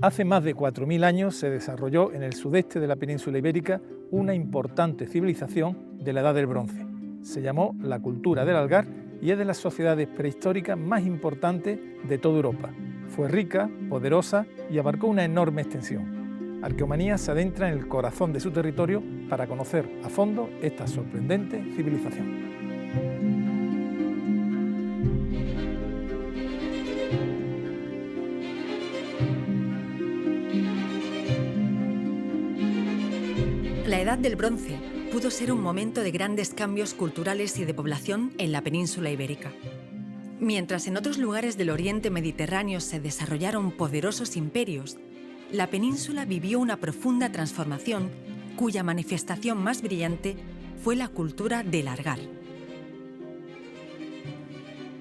Hace más de 4.000 años se desarrolló en el sudeste de la península ibérica una importante civilización de la Edad del Bronce. Se llamó la cultura del Algar y es de las sociedades prehistóricas más importantes de toda Europa. Fue rica, poderosa y abarcó una enorme extensión. Arqueomanía se adentra en el corazón de su territorio para conocer a fondo esta sorprendente civilización. La Edad del Bronce pudo ser un momento de grandes cambios culturales y de población en la península ibérica. Mientras en otros lugares del Oriente Mediterráneo se desarrollaron poderosos imperios, la península vivió una profunda transformación cuya manifestación más brillante fue la cultura del Algar.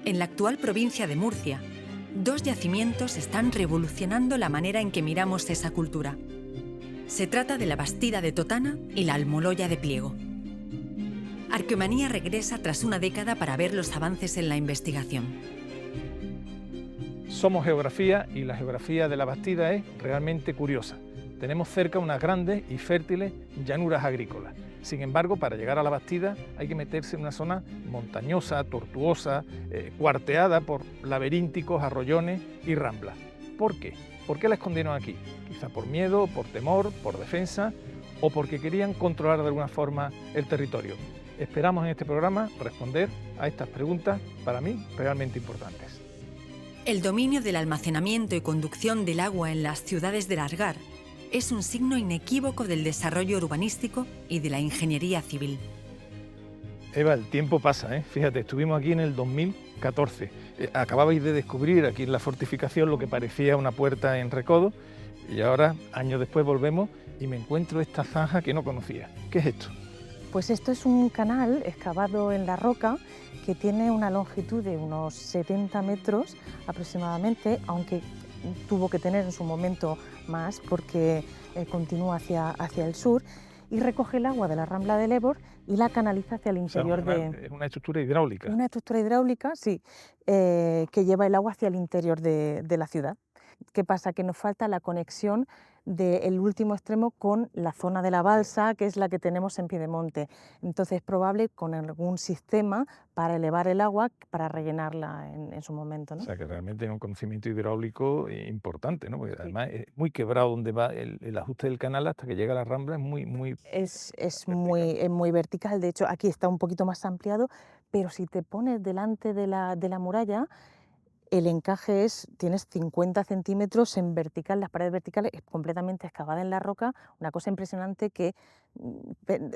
En la actual provincia de Murcia, dos yacimientos están revolucionando la manera en que miramos esa cultura. Se trata de la Bastida de Totana y la Almoloya de Pliego. Arqueomanía regresa tras una década para ver los avances en la investigación. Somos Geografía y la geografía de la Bastida es realmente curiosa. Tenemos cerca unas grandes y fértiles llanuras agrícolas. Sin embargo, para llegar a la Bastida hay que meterse en una zona montañosa, tortuosa, cuarteada por laberínticos arroyones y ramblas. ¿Por qué? ¿Por qué la escondieron aquí? Quizá por miedo, por temor, por defensa o porque querían controlar de alguna forma el territorio. Esperamos en este programa responder a estas preguntas, para mí, realmente importantes. El dominio del almacenamiento y conducción del agua en las ciudades del Algar es un signo inequívoco del desarrollo urbanístico y de la ingeniería civil. Eva, el tiempo pasa, ¿eh? Fíjate, estuvimos aquí en el 2014. Acababais de descubrir aquí en la fortificación lo que parecía una puerta en Recodo y ahora, años después, volvemos y me encuentro esta zanja que no conocía. ¿Qué es esto? Pues esto es un canal excavado en la roca que tiene una longitud de unos 70 metros aproximadamente, aunque tuvo que tener en su momento más porque continúa hacia el sur y recoge el agua de la Rambla del Ebor y la canaliza hacia el interior. Es una estructura hidráulica. Una estructura hidráulica, sí, que lleva el agua hacia el interior de la ciudad. ¿Qué pasa? Que nos falta la conexión del último extremo con la zona de la balsa, que es la que tenemos en Piedemonte. Entonces es probable con algún sistema para elevar el agua, para rellenarla en su momento, ¿no? O sea, que realmente hay un conocimiento hidráulico importante, ¿no? Porque además es muy quebrado donde va el ajuste del canal hasta que llega a la Rambla, es muy vertical. De hecho, aquí está un poquito más ampliado, pero si te pones delante de la muralla, el encaje tienes 50 centímetros en vertical, las paredes verticales completamente excavadas en la roca, una cosa impresionante que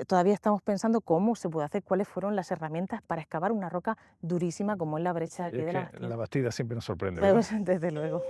todavía estamos pensando cómo se puede hacer, cuáles fueron las herramientas para excavar una roca durísima como es la brecha aquí de la Bastida. La Bastida siempre nos sorprende, ¿verdad? Desde luego.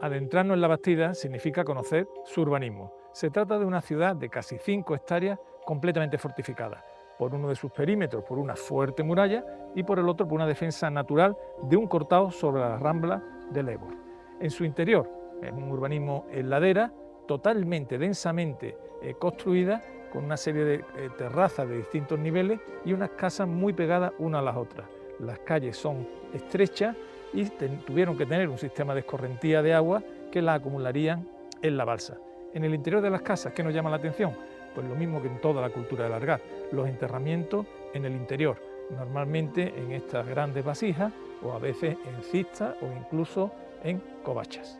Adentrarnos en la Bastida significa conocer su urbanismo. Se trata de una ciudad de casi 5 hectáreas completamente fortificada. Por uno de sus perímetros por una fuerte muralla y por el otro por una defensa natural de un cortado sobre la Rambla del Ebor. En su interior es un urbanismo en ladera, totalmente densamente construida, con una serie de terrazas de distintos niveles y unas casas muy pegadas una a las otras. Las calles son estrechas y tuvieron que tener un sistema de escorrentía de agua que la acumularían en la balsa. En el interior de las casas, ¿qué nos llama la atención? Pues lo mismo que en toda la cultura del Algar, los enterramientos en el interior, normalmente en estas grandes vasijas o a veces en cistas o incluso en covachas.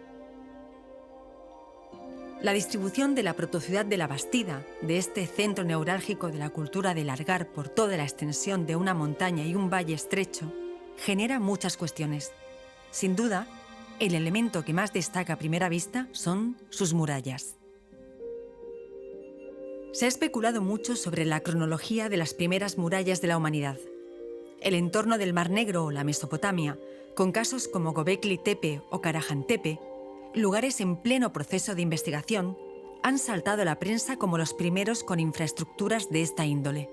La distribución de la protociudad de la Bastida, de este centro neurálgico de la cultura del Algar por toda la extensión de una montaña y un valle estrecho, genera muchas cuestiones. Sin duda, el elemento que más destaca a primera vista son sus murallas. Se ha especulado mucho sobre la cronología de las primeras murallas de la humanidad. El entorno del Mar Negro o la Mesopotamia, con casos como Göbekli Tepe o Karahan Tepe, lugares en pleno proceso de investigación, han saltado a la prensa como los primeros con infraestructuras de esta índole.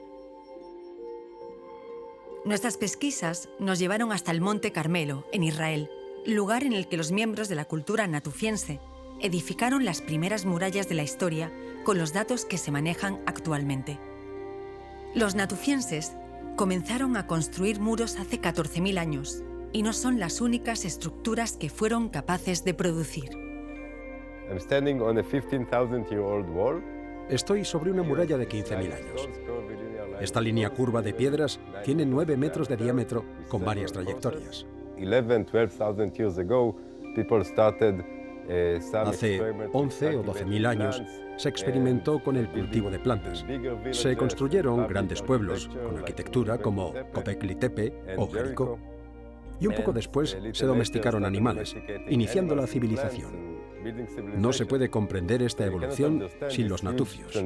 Nuestras pesquisas nos llevaron hasta el Monte Carmelo, en Israel, lugar en el que los miembros de la cultura natufiense edificaron las primeras murallas de la historia con los datos que se manejan actualmente. Los natufienses comenzaron a construir muros hace 14.000 años y no son las únicas estructuras que fueron capaces de producir. I'm standing on a 15,000-year-old wall. Estoy sobre una muralla de 15.000 años. Esta línea curva de piedras tiene 9 metros de diámetro con varias trayectorias. 11,000-12,000 years ago, people started some Hace experiments 11 o with 12.000 años plants, se experimentó con el cultivo de plantas. Se construyeron grandes pueblos con arquitectura como Göbekli Tepe o Jericó. Y un poco después se domesticaron animales, iniciando la civilización. No se puede comprender esta evolución sin los natufios.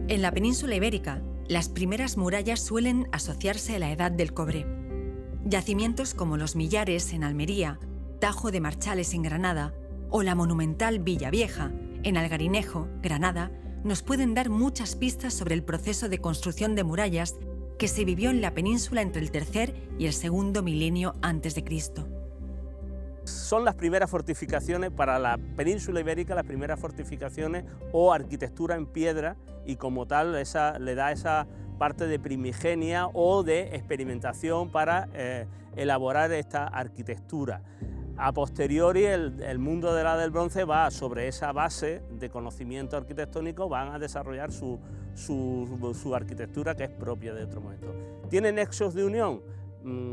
En la península ibérica, las primeras murallas suelen asociarse a la edad del cobre. Yacimientos como los Millares en Almería, Tajo de Marchales en Granada o la monumental Villa Vieja en Algarinejo, Granada, nos pueden dar muchas pistas sobre el proceso de construcción de murallas que se vivió en la península entre el tercer y el segundo milenio antes de Cristo. Son las primeras fortificaciones para la península ibérica, las primeras fortificaciones o arquitectura en piedra, y como tal le da esa parte de primigenia o de experimentación para elaborar esta arquitectura. A posteriori, el mundo de la Edad del Bronce va sobre esa base de conocimiento arquitectónico, van a desarrollar su arquitectura, que es propia de otro momento. ¿Tiene nexos de unión?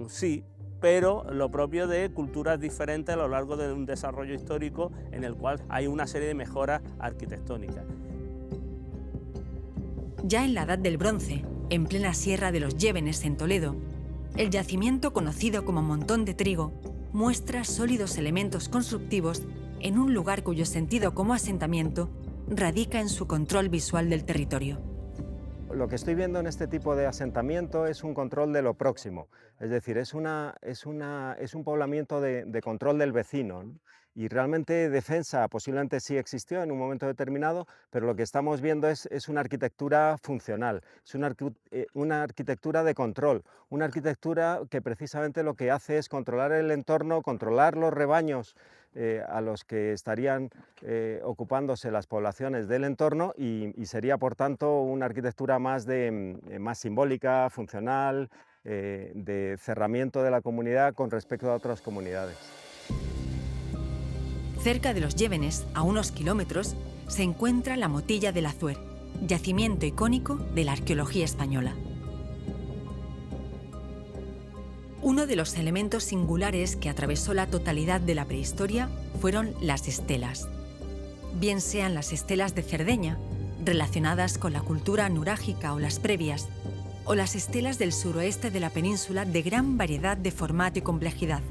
Sí, pero lo propio de culturas diferentes a lo largo de un desarrollo histórico en el cual hay una serie de mejoras arquitectónicas. Ya en la Edad del Bronce, en plena Sierra de los Llévenes en Toledo, el yacimiento conocido como Montón de Trigo muestra sólidos elementos constructivos en un lugar cuyo sentido como asentamiento radica en su control visual del territorio. Lo que estoy viendo en este tipo de asentamiento es un control de lo próximo, es decir, es un poblamiento de control del vecino, ¿no? Y realmente defensa posiblemente sí existió en un momento determinado, pero lo que estamos viendo es una arquitectura funcional, es una arquitectura de control, una arquitectura que precisamente lo que hace es controlar el entorno, controlar los rebaños a los que estarían ocupándose las poblaciones del entorno, y sería por tanto una arquitectura más simbólica, funcional, de cerramiento de la comunidad con respecto a otras comunidades. Cerca de los Llévenes, a unos kilómetros, se encuentra la Motilla del Azuer, yacimiento icónico de la arqueología española. Uno de los elementos singulares que atravesó la totalidad de la prehistoria fueron las estelas. Bien sean las estelas de Cerdeña, relacionadas con la cultura nurágica o las previas, o las estelas del suroeste de la península de gran variedad de formato y complejidad.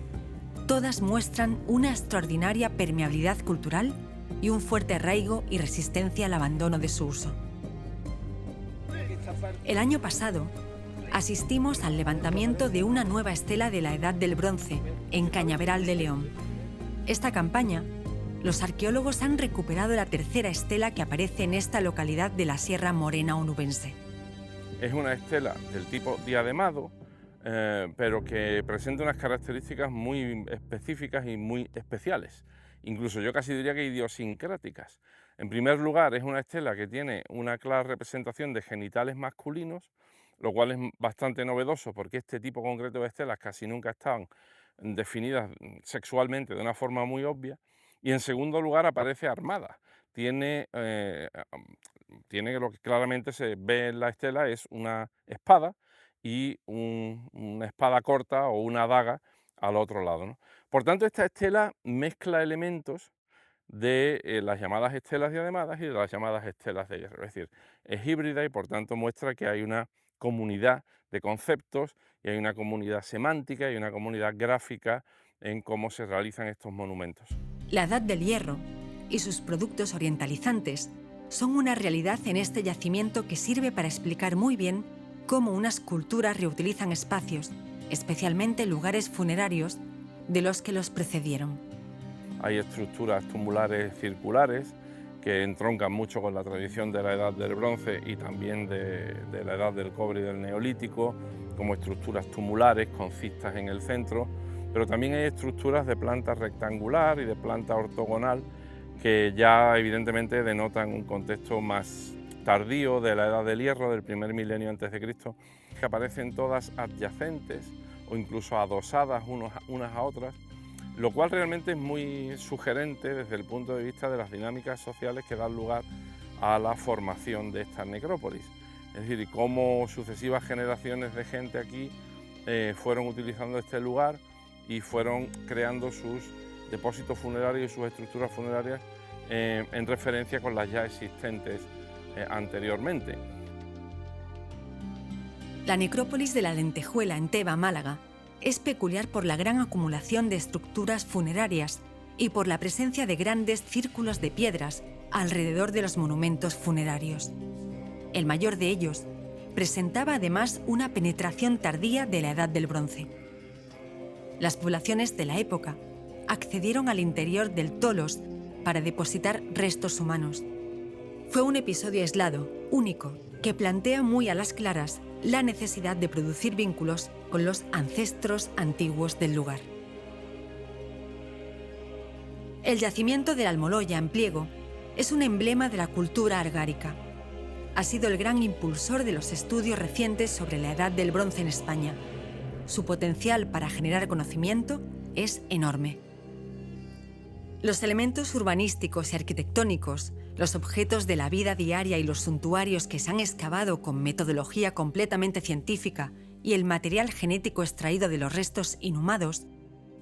Todas muestran una extraordinaria permeabilidad cultural y un fuerte arraigo y resistencia al abandono de su uso. El año pasado, asistimos al levantamiento de una nueva estela de la Edad del Bronce, en Cañaveral de León. Esta campaña, los arqueólogos han recuperado la tercera estela que aparece en esta localidad de la Sierra Morena onubense. Es una estela del tipo diademado, pero que presenta unas características muy específicas y muy especiales, incluso yo casi diría que idiosincráticas. En primer lugar, es una estela que tiene una clara representación de genitales masculinos, lo cual es bastante novedoso porque este tipo concreto de estelas casi nunca estaban definidas sexualmente de una forma muy obvia. Y en segundo lugar, aparece armada. Tiene lo que claramente se ve en la estela es una espada y una espada corta o una daga al otro lado, ¿no? Por tanto, esta estela mezcla elementos de las llamadas estelas diademadas y de las llamadas estelas de hierro. Es decir, es híbrida y por tanto muestra que hay una comunidad de conceptos y hay una comunidad semántica y una comunidad gráfica en cómo se realizan estos monumentos. La Edad del Hierro y sus productos orientalizantes son una realidad en este yacimiento que sirve para explicar muy bien cómo unas culturas reutilizan espacios, especialmente lugares funerarios, de los que los precedieron. Hay estructuras tumulares circulares que entroncan mucho con la tradición de la Edad del Bronce y también de la Edad del Cobre y del Neolítico, como estructuras tumulares con cistas en el centro, pero también hay estructuras de planta rectangular y de planta ortogonal que ya evidentemente denotan un contexto más tardío de la Edad del Hierro, del primer milenio antes de Cristo, que aparecen todas adyacentes o incluso adosadas unas a otras, lo cual realmente es muy sugerente desde el punto de vista de las dinámicas sociales que dan lugar a la formación de estas necrópolis. Es decir, cómo sucesivas generaciones de gente aquí fueron utilizando este lugar y fueron creando sus depósitos funerarios y sus estructuras funerarias en referencia con las ya existentes anteriormente. La necrópolis de la Lentejuela en Teba, Málaga, es peculiar por la gran acumulación de estructuras funerarias y por la presencia de grandes círculos de piedras alrededor de los monumentos funerarios. El mayor de ellos presentaba además una penetración tardía de la Edad del Bronce. Las poblaciones de la época accedieron al interior del tolos para depositar restos humanos. Fue un episodio aislado, único, que plantea muy a las claras la necesidad de producir vínculos con los ancestros antiguos del lugar. El yacimiento de la Almoloya en Pliego es un emblema de la cultura argárica. Ha sido el gran impulsor de los estudios recientes sobre la Edad del Bronce en España. Su potencial para generar conocimiento es enorme. Los elementos urbanísticos y arquitectónicos, los objetos de la vida diaria y los suntuarios que se han excavado con metodología completamente científica y el material genético extraído de los restos inhumados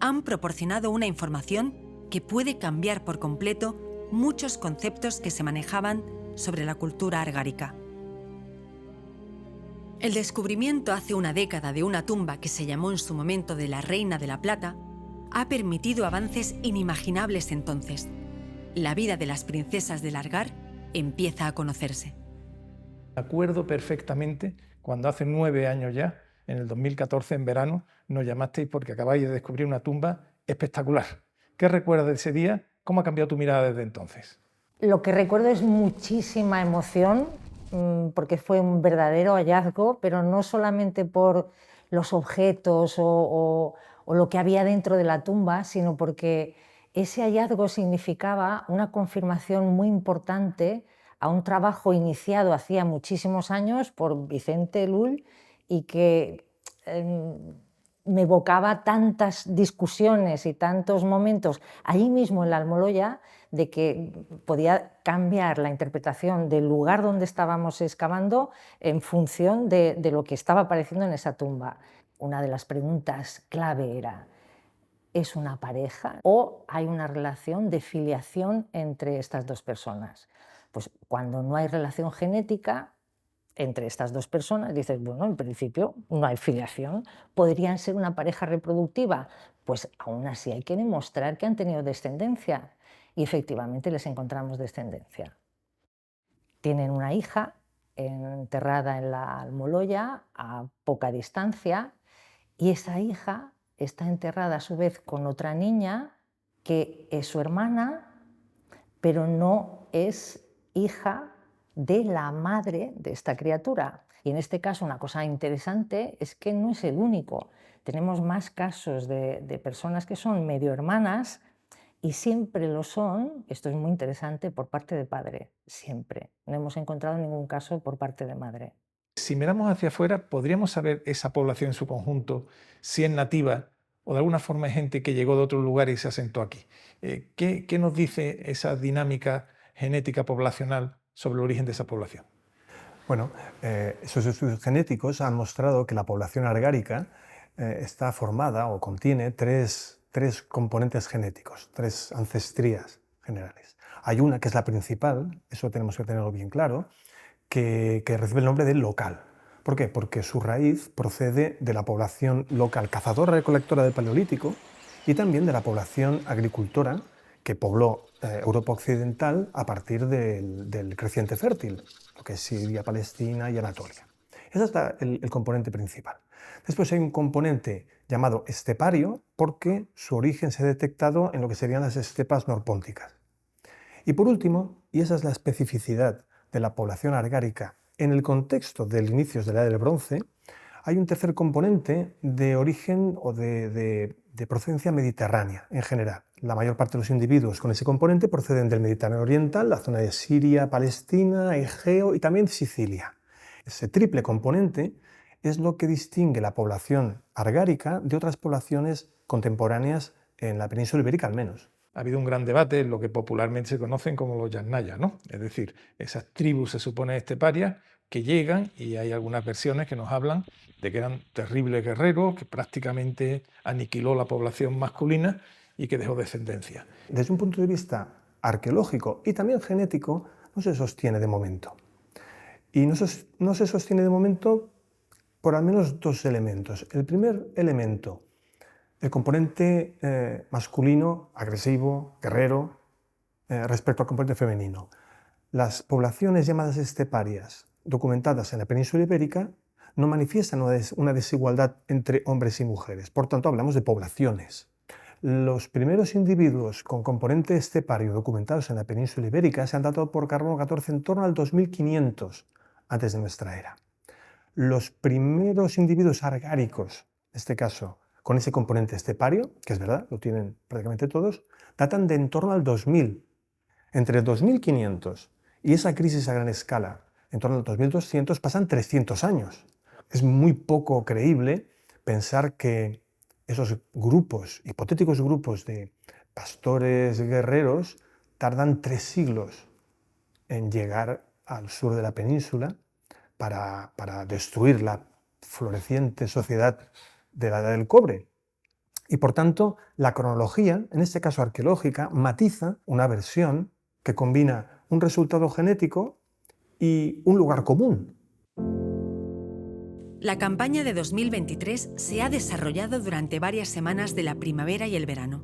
han proporcionado una información que puede cambiar por completo muchos conceptos que se manejaban sobre la cultura argárica. El descubrimiento hace una década de una tumba que se llamó en su momento de la Reina de la Plata ha permitido avances inimaginables entonces. La vida de las princesas del Argar empieza a conocerse. Me acuerdo perfectamente cuando hace 9 años ya, en el 2014 en verano, nos llamasteis porque acabáis de descubrir una tumba espectacular. ¿Qué recuerdas de ese día? ¿Cómo ha cambiado tu mirada desde entonces? Lo que recuerdo es muchísima emoción, porque fue un verdadero hallazgo, pero no solamente por los objetos o lo que había dentro de la tumba, sino porque ese hallazgo significaba una confirmación muy importante a un trabajo iniciado hacía muchísimos años por Vicente Lull y que me evocaba tantas discusiones y tantos momentos allí mismo en la Almoloya de que podía cambiar la interpretación del lugar donde estábamos excavando en función de lo que estaba apareciendo en esa tumba. Una de las preguntas clave era: ¿es una pareja o hay una relación de filiación entre estas dos personas? Pues cuando no hay relación genética entre estas dos personas, dices, bueno, en principio no hay filiación. ¿Podrían ser una pareja reproductiva? Pues aún así hay que demostrar que han tenido descendencia. Y efectivamente les encontramos descendencia. Tienen una hija enterrada en la Almoloya a poca distancia, y esa hija está enterrada a su vez con otra niña que es su hermana, pero no es hija de la madre de esta criatura. Y en este caso una cosa interesante es que no es el único. Tenemos más casos de personas que son medio hermanas y siempre lo son, esto es muy interesante, por parte de padre, siempre. No hemos encontrado ningún caso por parte de madre. Si miramos hacia afuera, ¿podríamos saber esa población en su conjunto, si es nativa o de alguna forma es gente que llegó de otro lugar y se asentó aquí? ¿Qué nos dice esa dinámica genética poblacional sobre el origen de esa población? Bueno, esos estudios genéticos han mostrado que la población argárica está formada o contiene tres componentes genéticos, 3 ancestrías generales. Hay una que es la principal, eso tenemos que tenerlo bien claro, que recibe el nombre de local. ¿Por qué? Porque su raíz procede de la población local cazadora-recolectora del Paleolítico y también de la población agricultora que pobló Europa occidental a partir del creciente fértil, lo que es Siria, Palestina y Anatolia. Ese es el componente principal. Después hay un componente llamado estepario, porque su origen se ha detectado en lo que serían las estepas norpónticas. Y por último, y esa es la especificidad de la población argárica en el contexto del inicios de la Edad del Bronce, hay un tercer componente de origen o de de procedencia mediterránea en general. La mayor parte de los individuos con ese componente proceden del Mediterráneo oriental, la zona de Siria, Palestina, Egeo y también Sicilia. Ese triple componente es lo que distingue la población argárica de otras poblaciones contemporáneas en la península ibérica al menos. Ha habido un gran debate en lo que popularmente se conocen como los yasnayas, ¿no? Es decir, esas tribus, se supone, esteparias que llegan, y hay algunas versiones que nos hablan de que eran terribles guerreros, que prácticamente aniquiló la población masculina y que dejó descendencia. Desde un punto de vista arqueológico y también genético, no se sostiene de momento. Y no se sostiene de momento por al menos dos elementos. El primer elemento, el componente masculino, agresivo, guerrero, respecto al componente femenino. Las poblaciones llamadas esteparias, documentadas en la península ibérica, no manifiestan una desigualdad entre hombres y mujeres. Por tanto, hablamos de poblaciones. Los primeros individuos con componente estepario documentados en la península ibérica se han datado por carbono 14 en torno al 2500 antes de nuestra era. Los primeros individuos argáricos, en este caso con ese componente estepario, que es verdad, lo tienen prácticamente todos, datan de en torno al 2000. Entre el 2500 y esa crisis a gran escala, en torno al 2200, pasan 300 años. Es muy poco creíble pensar que esos grupos, hipotéticos grupos de pastores guerreros, tardan 3 siglos en llegar al sur de la península para destruir la floreciente sociedad de la Edad del Cobre. Y por tanto, la cronología, en este caso arqueológica, matiza una versión que combina un resultado genético y un lugar común. La campaña de 2023 se ha desarrollado durante varias semanas de la primavera y el verano.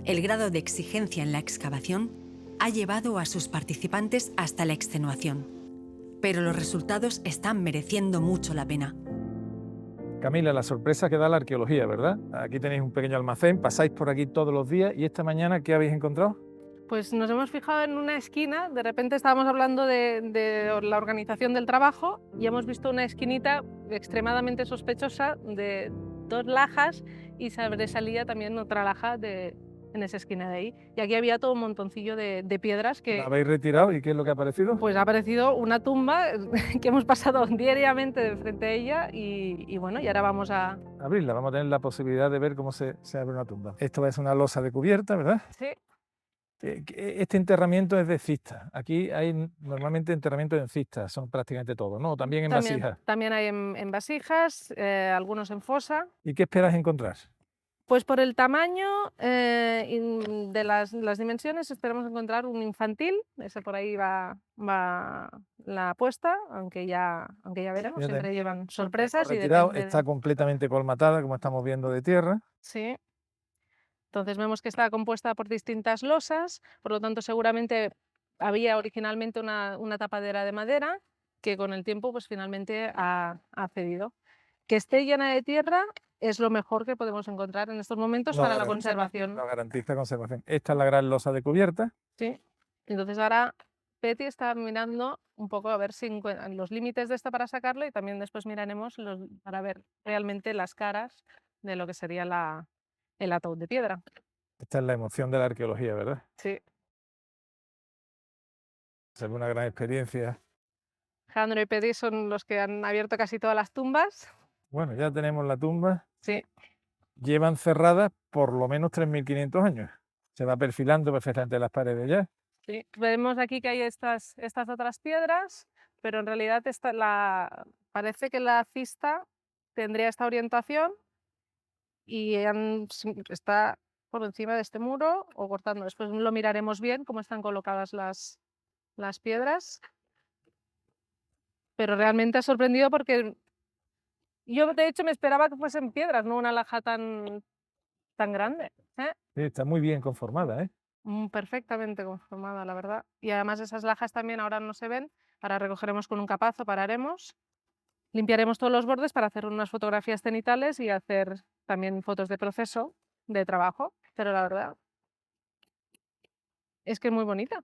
El grado de exigencia en la excavación ha llevado a sus participantes hasta la extenuación, pero los resultados están mereciendo mucho la pena. Camila, la sorpresa que da la arqueología, ¿verdad? Aquí tenéis un pequeño almacén, pasáis por aquí todos los días, y esta mañana, ¿qué habéis encontrado? Pues nos hemos fijado en una esquina, de repente estábamos hablando de la organización del trabajo y hemos visto una esquinita extremadamente sospechosa de 2 lajas, y sobresalía también otra laja en esa esquina de ahí. Y aquí había todo un montoncillo de piedras que... ¿La habéis retirado y qué es lo que ha aparecido? Pues ha aparecido una tumba que hemos pasado diariamente de frente a ella y bueno, y ahora vamos a... abrirla, vamos a tener la posibilidad de ver cómo se abre una tumba. Esto es una losa de cubierta, ¿verdad? Sí. Este enterramiento es de cistas. Aquí hay normalmente enterramientos en cistas, son prácticamente todos, ¿no? También en vasijas. También hay en vasijas, algunos en fosa. ¿Y qué esperas encontrar? Pues por el tamaño de las dimensiones esperamos encontrar un infantil, ese por ahí va la apuesta, aunque ya veremos, siempre llevan sorpresas. Retirado, está completamente colmatada, como estamos viendo, de tierra. Sí. Entonces vemos que está compuesta por distintas losas, por lo tanto seguramente había originalmente una tapadera de madera que con el tiempo pues finalmente ha cedido. Que esté llena de tierra es lo mejor que podemos encontrar en estos momentos para la conservación. No garantiza conservación. Esta es la gran losa de cubierta. Sí, entonces ahora Petty está mirando un poco a ver si los límites de esta para sacarlo, y también después miraremos para ver realmente las caras de lo que sería el ataúd de piedra. Esta es la emoción de la arqueología, ¿verdad? Sí. Es una gran experiencia. Jandro y Petty son los que han abierto casi todas las tumbas. Bueno, ya tenemos la tumba. Sí. Llevan cerradas por lo menos 3.500 años. Se va perfilando perfectamente las paredes ya. Sí. Vemos aquí que hay estas otras piedras, pero en realidad parece que la cista tendría esta orientación y está por encima de este muro o cortando. Después lo miraremos bien cómo están colocadas las piedras. Pero realmente ha sorprendido porque yo de hecho me esperaba que fuesen piedras, no una laja tan grande. Sí, está muy bien conformada, ¿eh? Perfectamente conformada, la verdad. Y además esas lajas también ahora no se ven. Ahora recogeremos con un capazo, pararemos, limpiaremos todos los bordes para hacer unas fotografías cenitales y hacer también fotos de proceso de trabajo. Pero la verdad es que es muy bonita.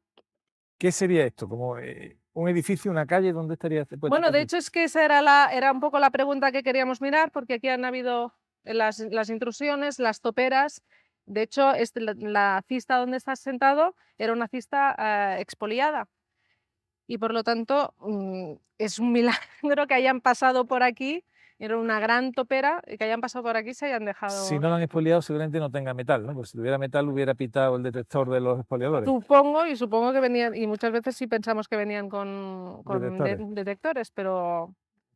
¿Qué sería esto? ¿Como un edificio, una calle? ¿Dónde estaría? Bueno, de hecho es que esa era un poco la pregunta que queríamos mirar, porque aquí han habido las intrusiones, las toperas. De hecho, la cista donde estás sentado era una cista expoliada. Y por lo tanto, es un milagro que hayan pasado por aquí. Era una gran topera, y que hayan pasado por aquí y se hayan dejado... Si no lo han expoliado, seguramente no tenga metal, ¿no? Pues si tuviera metal hubiera pitado el detector de los expoliadores. Supongo que venían, y muchas veces sí pensamos que venían con detectores, pero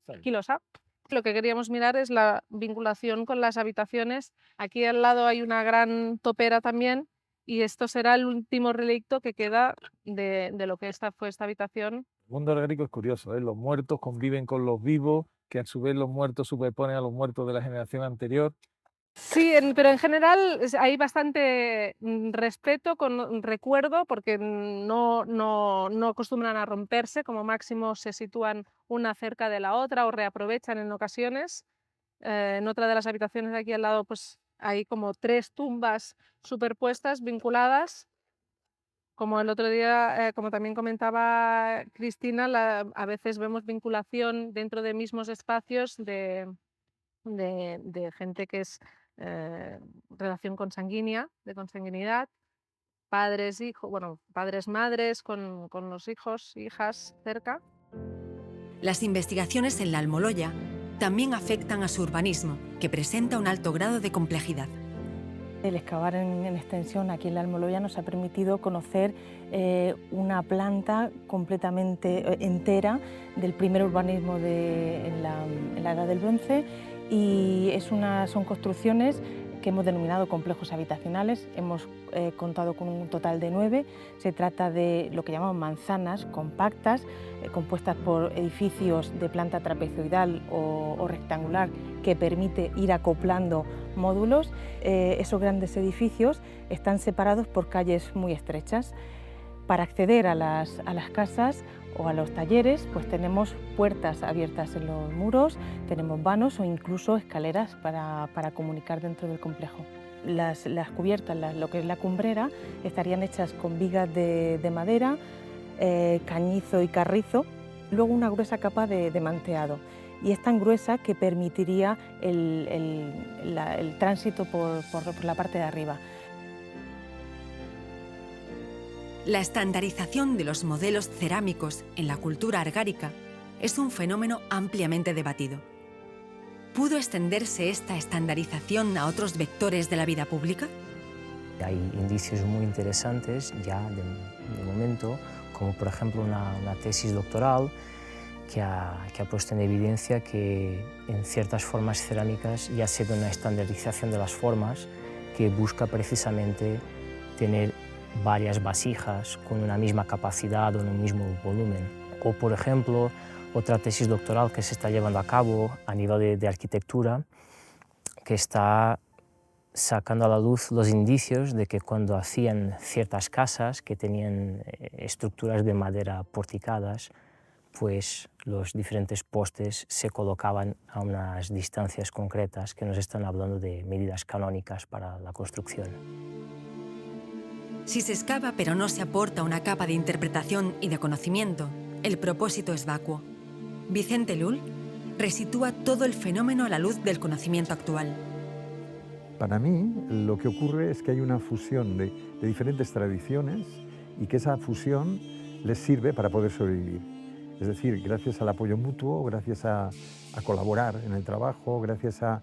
aquí los ha. Lo que queríamos mirar es la vinculación con las habitaciones. Aquí al lado hay una gran topera también, y esto será el último relicto que queda de lo que fue esta habitación. El mundo argárico es curioso, ¿eh? Los muertos conviven con los vivos, que a su vez los muertos superponen a los muertos de la generación anterior. Sí, pero en general hay bastante respeto, recuerdo, porque no acostumbran a romperse, como máximo se sitúan una cerca de la otra o reaprovechan en ocasiones. En otra de las habitaciones de aquí al lado pues hay como 3 tumbas superpuestas, vinculadas. Como el otro día, como también comentaba Cristina, a veces vemos vinculación dentro de mismos espacios de gente que es relación consanguínea, de consanguinidad, padres, hijos, bueno, padres, madres con los hijos, hijas cerca. Las investigaciones en la Almoloya también afectan a su urbanismo, que presenta un alto grado de complejidad. El excavar en extensión aquí en la Almoloya nos ha permitido conocer una planta completamente entera del primer urbanismo en la Edad del Bronce, y son construcciones que hemos denominado complejos habitacionales. Hemos contado con un total de 9. Se trata de lo que llamamos manzanas compactas, compuestas por edificios de planta trapezoidal o rectangular, que permite ir acoplando módulos. Esos grandes edificios están separados por calles muy estrechas. Para acceder a las casas o a los talleres, pues tenemos puertas abiertas en los muros, tenemos vanos o incluso escaleras para comunicar dentro del complejo. Las cubiertas, lo que es la cumbrera, estarían hechas con vigas de madera, cañizo y carrizo, luego una gruesa capa de manteado. Y es tan gruesa que permitiría el tránsito por la parte de arriba. La estandarización de los modelos cerámicos en la cultura argárica es un fenómeno ampliamente debatido. ¿Pudo extenderse esta estandarización a otros vectores de la vida pública? Hay indicios muy interesantes ya de momento, como por ejemplo una tesis doctoral que ha puesto en evidencia que en ciertas formas cerámicas ya se ve una estandarización de las formas que busca precisamente tener varias vasijas con una misma capacidad o un mismo volumen. O, por ejemplo, otra tesis doctoral que se está llevando a cabo a nivel de arquitectura, que está sacando a la luz los indicios de que cuando hacían ciertas casas que tenían estructuras de madera porticadas, pues los diferentes postes se colocaban a unas distancias concretas que nos están hablando de medidas canónicas para la construcción. Si se excava pero no se aporta una capa de interpretación y de conocimiento, el propósito es vacuo. Vicente Llull resitúa todo el fenómeno a la luz del conocimiento actual. Para mí, lo que ocurre es que hay una fusión de diferentes tradiciones y que esa fusión les sirve para poder sobrevivir. Es decir, gracias al apoyo mutuo, gracias a colaborar en el trabajo, gracias a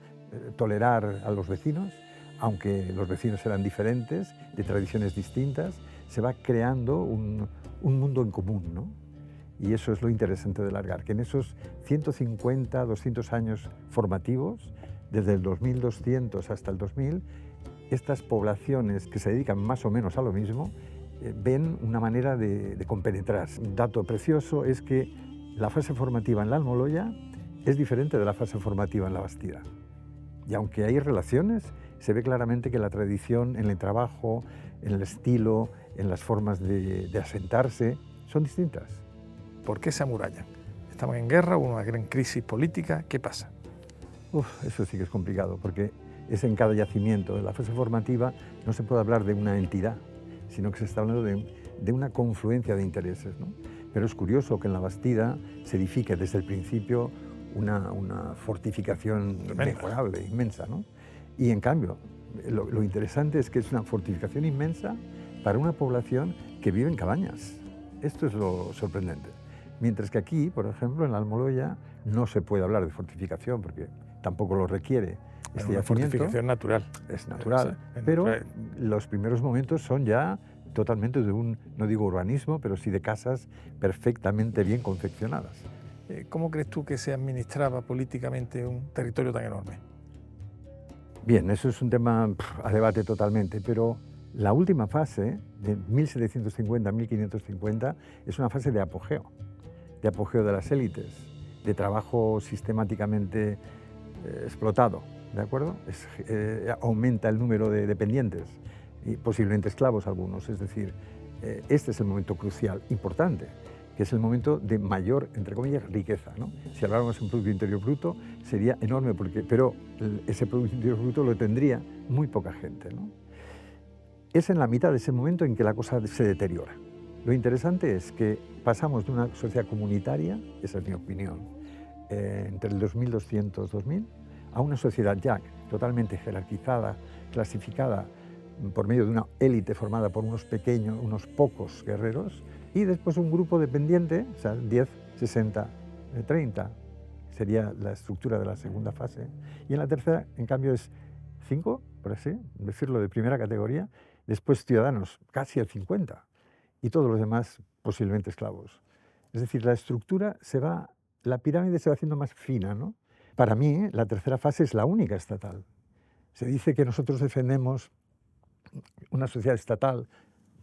tolerar a los vecinos, aunque los vecinos eran diferentes, de tradiciones distintas, se va creando un mundo en común, ¿no? Y eso es lo interesante del Argar, que en esos 150, 200 años formativos, desde el 2200 hasta el 2000, estas poblaciones que se dedican más o menos a lo mismo, ven una manera de compenetrar. Un dato precioso es que la fase formativa en la Almoloya es diferente de la fase formativa en la Bastida. Y aunque hay relaciones, se ve claramente que la tradición en el trabajo, en el estilo, en las formas de asentarse, son distintas. ¿Por qué se amurallan? ¿Estamos en guerra o una gran crisis política? ¿Qué pasa? Eso sí que es complicado, porque es en cada yacimiento. En la fase formativa no se puede hablar de una entidad, sino que se está hablando de una confluencia de intereses, ¿no? Pero es curioso que en la Bastida se edifique desde el principio una fortificación mejorable, inmensa, ¿no? Y en cambio, lo interesante es que es una fortificación inmensa para una población que vive en cabañas. Esto es lo sorprendente. Mientras que aquí, por ejemplo, en la Almoloya, no se puede hablar de fortificación porque tampoco lo requiere este una yacimiento. Fortificación natural. Es natural, pero los primeros momentos son ya totalmente de un, no digo urbanismo, pero sí de casas perfectamente bien confeccionadas. ¿Cómo crees tú que se administraba políticamente un territorio tan enorme? Bien, eso es un tema a debate totalmente, pero la última fase, de 1750 a 1550, es una fase de apogeo de las élites, de trabajo sistemáticamente explotado, ¿de acuerdo? Aumenta el número de dependientes y posiblemente esclavos algunos, es decir, este es el momento crucial, importante, que es el momento de mayor, entre comillas, riqueza, ¿no? Si habláramos de un Producto Interior Bruto, sería enorme, pero ese Producto Interior Bruto lo tendría muy poca gente, ¿no? Es en la mitad de ese momento en que la cosa se deteriora. Lo interesante es que pasamos de una sociedad comunitaria, esa es mi opinión, entre el 2200-2000, a una sociedad ya totalmente jerarquizada, clasificada por medio de una élite formada por unos pocos guerreros, y después un grupo dependiente, o sea, 10, 60, 30, sería la estructura de la segunda fase. Y en la tercera, en cambio, es 5, por así decirlo, de primera categoría, después ciudadanos, casi el 50, y todos los demás posiblemente esclavos. Es decir, la estructura la pirámide se va haciendo más fina, ¿no? Para mí, la tercera fase es la única estatal. Se dice que nosotros defendemos una sociedad estatal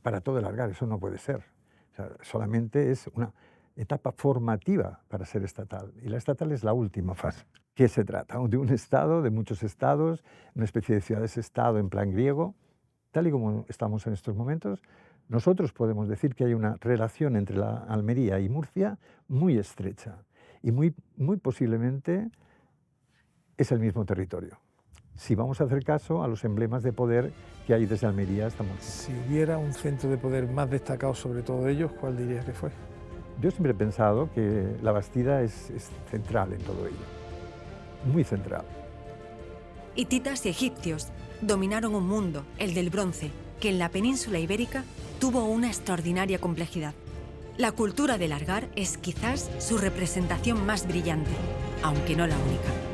para todo el Algar, eso no puede ser. O sea, solamente es una etapa formativa para ser estatal, y la estatal es la última fase. ¿Qué se trata? De un estado, de muchos estados, una especie de ciudades-estado en plan griego, tal y como estamos en estos momentos. Nosotros podemos decir que hay una relación entre la Almería y Murcia muy estrecha, y muy posiblemente es el mismo territorio, si vamos a hacer caso a los emblemas de poder que hay desde Almería hasta Murcia. Si hubiera un centro de poder más destacado sobre todo ellos, ¿cuál dirías que fue? Yo siempre he pensado que la Bastida es central en todo ello, muy central. Hititas y egipcios dominaron un mundo, el del bronce, que en la península ibérica tuvo una extraordinaria complejidad. La cultura del Algar es quizás su representación más brillante, aunque no la única.